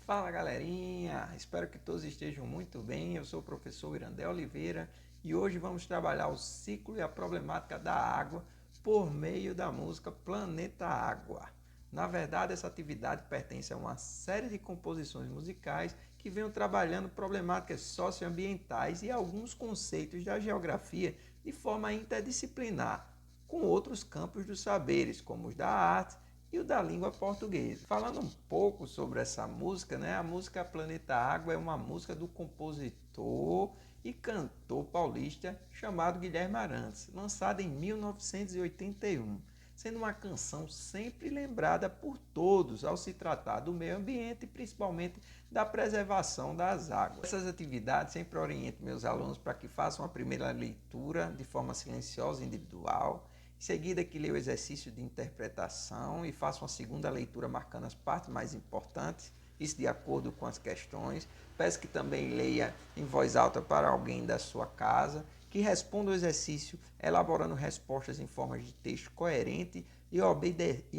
Fala galerinha, espero que todos estejam muito bem. Eu sou o professor Irandé Oliveira e hoje vamos trabalhar o ciclo e a problemática da água por meio da música Planeta Água. Na verdade, essa atividade pertence a uma série de composições musicais que venham trabalhando problemáticas socioambientais e alguns conceitos da geografia de forma interdisciplinar, com outros campos dos saberes, como os da arte e o da língua portuguesa. Falando um pouco sobre essa música, né? A música Planeta Água é uma música do compositor e cantor paulista chamado Guilherme Arantes, lançada em 1981, sendo uma canção sempre lembrada por todos ao se tratar do meio ambiente e principalmente da preservação das águas. Essas atividades sempre oriento meus alunos para que façam a primeira leitura de forma silenciosa e individual. Em seguida, que leia o exercício de interpretação e faça uma segunda leitura marcando as partes mais importantes, isso de acordo com as questões. Peço que também leia em voz alta para alguém da sua casa, que responda o exercício elaborando respostas em forma de texto coerente e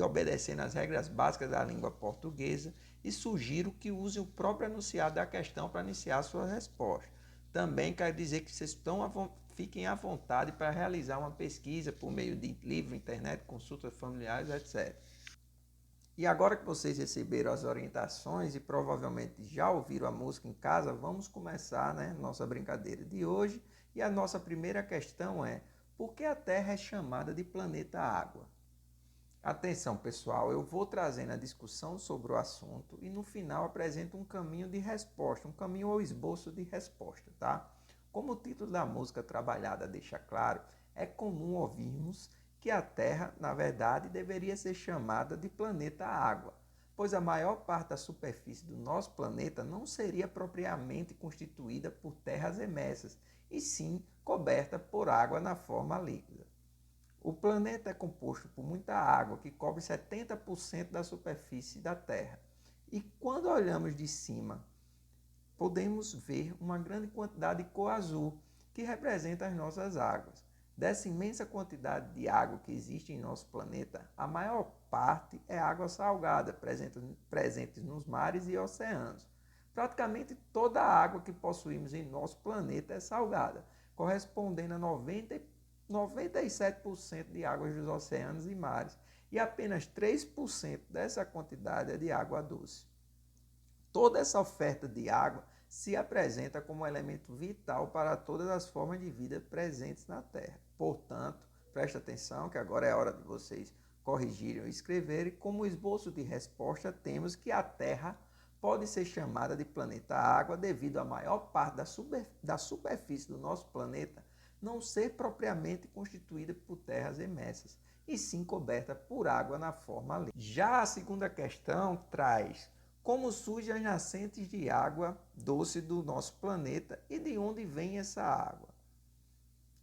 obedecendo às regras básicas da língua portuguesa, e sugiro que use o próprio enunciado da questão para iniciar a sua resposta. Também quero dizer que vocês fiquem à vontade para realizar uma pesquisa por meio de livro, internet, consultas familiares, etc. E agora que vocês receberam as orientações e provavelmente já ouviram a música em casa, vamos começar, né, nossa brincadeira de hoje. E a nossa primeira questão é: por que a Terra é chamada de planeta Água? Atenção, pessoal, eu vou trazendo a discussão sobre o assunto e no final apresento um caminho de resposta, um caminho ou esboço de resposta, tá? Como o título da música trabalhada deixa claro, é comum ouvirmos que a Terra, na verdade, deveria ser chamada de planeta Água, pois a maior parte da superfície do nosso planeta não seria propriamente constituída por terras emersas, e sim coberta por água na forma líquida. O planeta é composto por muita água, que cobre 70% da superfície da Terra. E quando olhamos de cima, podemos ver uma grande quantidade de cor azul, que representa as nossas águas. Dessa imensa quantidade de água que existe em nosso planeta, a maior parte é água salgada, presente nos mares e oceanos. Praticamente toda a água que possuímos em nosso planeta é salgada, correspondendo a 97% de águas dos oceanos e mares, e apenas 3% dessa quantidade é de água doce. Toda essa oferta de água se apresenta como um elemento vital para todas as formas de vida presentes na Terra. Portanto, preste atenção que agora é a hora de vocês corrigirem ou escreverem. Como esboço de resposta, temos que a Terra pode ser chamada de planeta Água devido à maior parte da superfície do nosso planeta não ser propriamente constituída por terras emersas, e sim coberta por água na forma líquida. Já a segunda questão traz: como surgem as nascentes de água doce do nosso planeta e de onde vem essa água?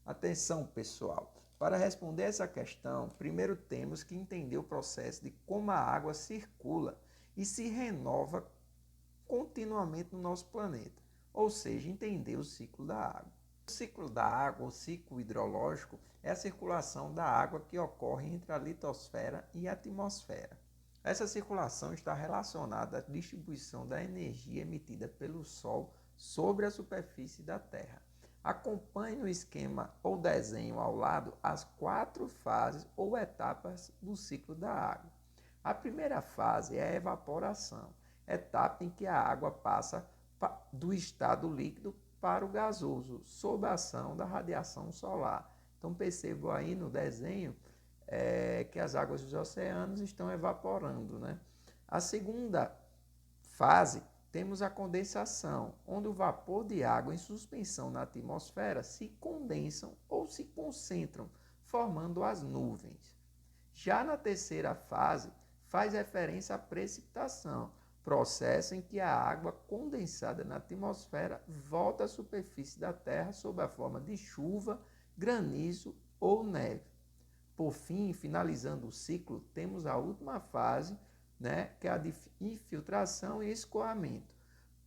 Atenção, pessoal! Para responder essa questão, primeiro temos que entender o processo de como a água circula e se renova continuamente no nosso planeta, ou seja, entender o ciclo da água. O ciclo da água, o ciclo hidrológico, é a circulação da água que ocorre entre a litosfera e a atmosfera. Essa circulação está relacionada à distribuição da energia emitida pelo Sol sobre a superfície da Terra. Acompanhe no esquema ou desenho ao lado as 4 fases ou etapas do ciclo da água. A primeira fase é a evaporação, etapa em que a água passa do estado líquido para o gasoso, sob a ação da radiação solar. Então percebo aí no desenho que as águas dos oceanos estão evaporando, né? A segunda fase, temos a condensação, onde o vapor de água em suspensão na atmosfera se condensam ou se concentram, formando as nuvens. Já na terceira fase, faz referência à precipitação, processo em que a água condensada na atmosfera volta à superfície da Terra sob a forma de chuva, granizo ou neve. Por fim, finalizando o ciclo, temos a última fase, né, que é a de infiltração e escoamento.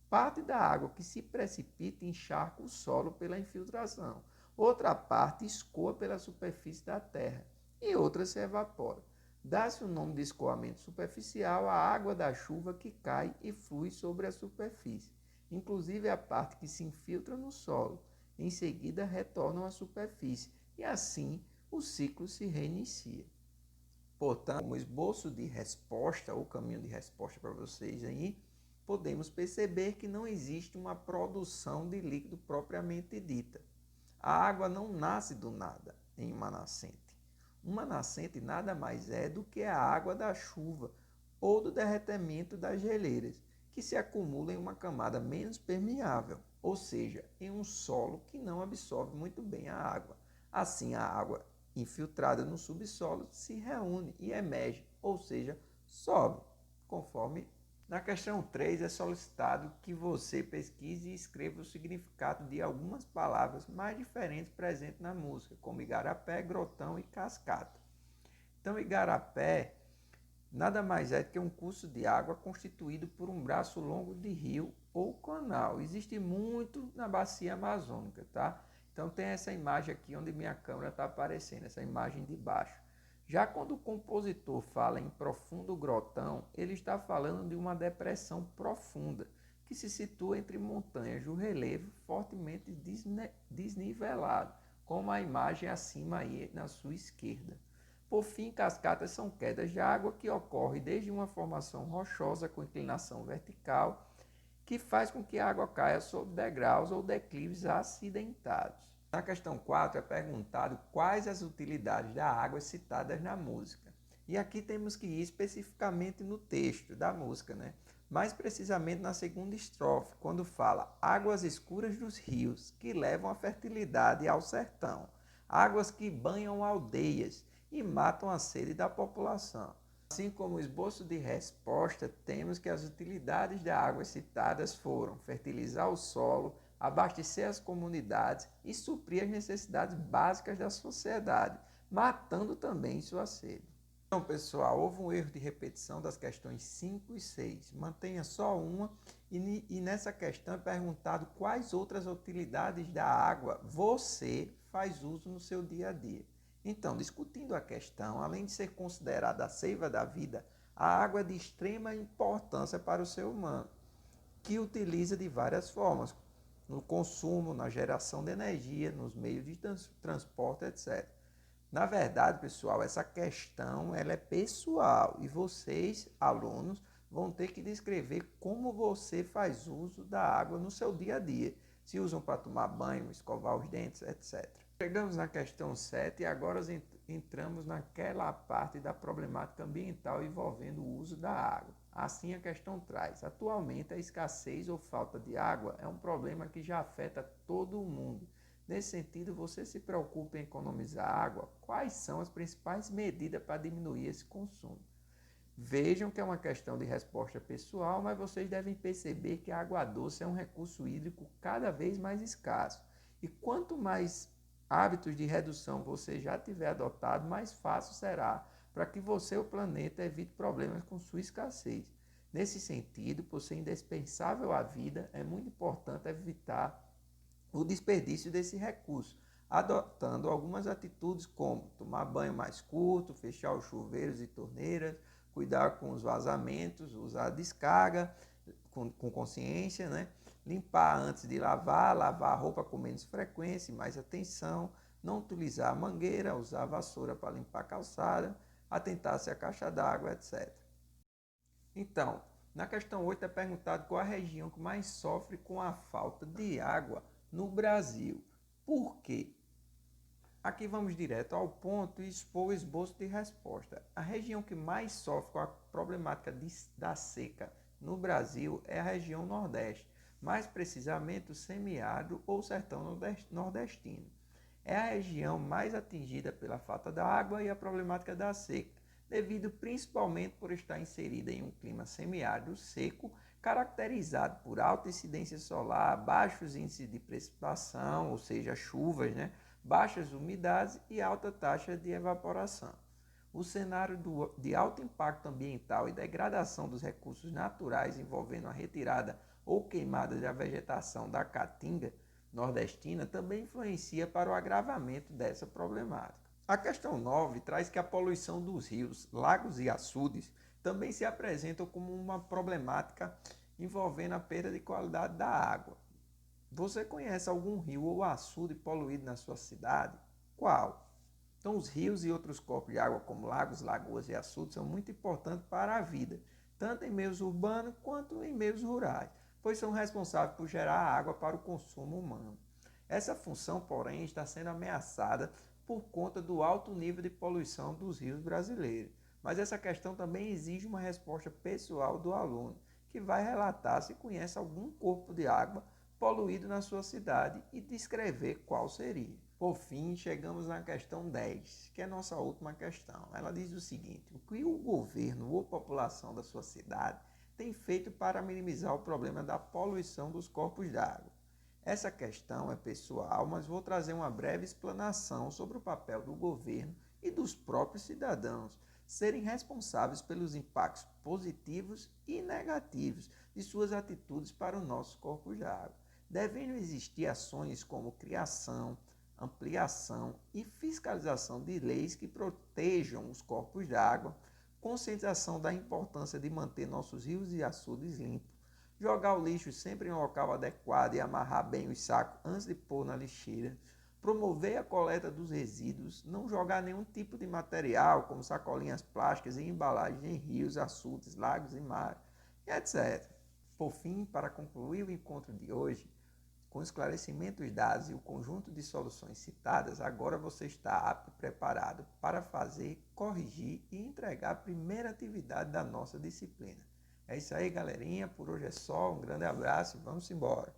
Parte da água que se precipita encharca o solo pela infiltração, outra parte escoa pela superfície da Terra e outra se evapora. Dá-se o nome de escoamento superficial à água da chuva que cai e flui sobre a superfície, inclusive a parte que se infiltra no solo. Em seguida, retornam à superfície e assim o ciclo se reinicia. Portanto, como esboço de resposta, ou caminho de resposta para vocês aí, podemos perceber que não existe uma produção de líquido propriamente dita. A água não nasce do nada em uma nascente. Uma nascente nada mais é do que a água da chuva ou do derretimento das geleiras, que se acumula em uma camada menos permeável, ou seja, em um solo que não absorve muito bem a água. Assim, a água infiltrada no subsolo se reúne e emerge, ou seja, sobe, conforme na questão 3 é solicitado que você pesquise e escreva o significado de algumas palavras mais diferentes presentes na música, como igarapé, grotão e cascata. Então, igarapé nada mais é do que um curso de água constituído por um braço longo de rio ou canal. Existe muito na bacia amazônica, tá? Então tem essa imagem aqui onde minha câmera está aparecendo, essa imagem de baixo. Já quando o compositor fala em profundo grotão, ele está falando de uma depressão profunda, que se situa entre montanhas de um relevo fortemente desnivelado, como a imagem acima aí na sua esquerda. Por fim, cascatas são quedas de água que ocorrem desde uma formação rochosa com inclinação vertical, que faz com que a água caia sobre degraus ou declives acidentados. Na questão 4 é perguntado quais as utilidades da água citadas na música. E aqui temos que ir especificamente no texto da música, né? Mais precisamente na segunda estrofe, quando fala águas escuras dos rios que levam a fertilidade ao sertão, águas que banham aldeias e matam a sede da população. Assim como o esboço de resposta, temos que as utilidades da água citadas foram fertilizar o solo, abastecer as comunidades e suprir as necessidades básicas da sociedade, matando também sua sede. Então, pessoal, houve um erro de repetição das questões 5 e 6. Mantenha só uma e nessa questão é perguntado quais outras utilidades da água você faz uso no seu dia a dia. Então, discutindo a questão, além de ser considerada a seiva da vida, a água é de extrema importância para o ser humano, que utiliza de várias formas, no consumo, na geração de energia, nos meios de transporte, etc. Na verdade, pessoal, essa questão ela é pessoal e vocês, alunos, vão ter que descrever como você faz uso da água no seu dia a dia. Se usam para tomar banho, escovar os dentes, etc. Chegamos na questão 7 e agora entramos naquela parte da problemática ambiental envolvendo o uso da água. Assim a questão traz: atualmente a escassez ou falta de água é um problema que já afeta todo o mundo. Nesse sentido, você se preocupa em economizar água? Quais são as principais medidas para diminuir esse consumo? Vejam que é uma questão de resposta pessoal, mas vocês devem perceber que a água doce é um recurso hídrico cada vez mais escasso. E quanto mais hábitos de redução você já tiver adotado, mais fácil será para que você e o planeta evite problemas com sua escassez. Nesse sentido, por ser indispensável à vida, é muito importante evitar o desperdício desse recurso, adotando algumas atitudes como tomar banho mais curto, fechar os chuveiros e torneiras, cuidar com os vazamentos, usar a descarga com consciência, né? Limpar antes de lavar a roupa com menos frequência e mais atenção, não utilizar a mangueira, usar a vassoura para limpar a calçada, atentar-se à caixa d'água, etc. Então, na questão 8 é perguntado qual a região que mais sofre com a falta de água no Brasil. Por quê? Aqui vamos direto ao ponto e expor o esboço de resposta. A região que mais sofre com a problemática da seca no Brasil é a região Nordeste, mais precisamente o semiárido ou sertão nordestino. É a região mais atingida pela falta da água e a problemática da seca, devido principalmente por estar inserida em um clima semiárido seco, caracterizado por alta incidência solar, baixos índices de precipitação, ou seja, chuvas, baixas umidades e alta taxa de evaporação. O cenário de alto impacto ambiental e degradação dos recursos naturais envolvendo a retirada ou queimada da vegetação da caatinga nordestina também influencia para o agravamento dessa problemática. A questão 9 traz que a poluição dos rios, lagos e açudes também se apresentam como uma problemática envolvendo a perda de qualidade da água. Você conhece algum rio ou açude poluído na sua cidade? Qual? Então, os rios e outros corpos de água, como lagos, lagoas e açudes, são muito importantes para a vida, tanto em meios urbanos quanto em meios rurais, pois são responsáveis por gerar água para o consumo humano. Essa função, porém, está sendo ameaçada por conta do alto nível de poluição dos rios brasileiros. Mas essa questão também exige uma resposta pessoal do aluno, que vai relatar se conhece algum corpo de água poluído na sua cidade e descrever qual seria. Por fim, chegamos na questão 10, que é a nossa última questão. Ela diz o seguinte: o que o governo ou população da sua cidade tem feito para minimizar o problema da poluição dos corpos d'água? Essa questão é pessoal, mas vou trazer uma breve explanação sobre o papel do governo e dos próprios cidadãos serem responsáveis pelos impactos positivos e negativos de suas atitudes para os nossos corpos d'água. Devendo existir ações como criação, ampliação e fiscalização de leis que protejam os corpos d'água, conscientização da importância de manter nossos rios e açudes limpos, jogar o lixo sempre em um local adequado e amarrar bem os sacos antes de pôr na lixeira, promover a coleta dos resíduos, não jogar nenhum tipo de material, como sacolinhas plásticas e embalagens em rios, açudes, lagos e mares, etc. Por fim, para concluir o encontro de hoje, com esclarecimentos dados e o conjunto de soluções citadas, agora você está apto e preparado para fazer, corrigir e entregar a primeira atividade da nossa disciplina. É isso aí, galerinha. Por hoje é só. Um grande abraço e vamos embora.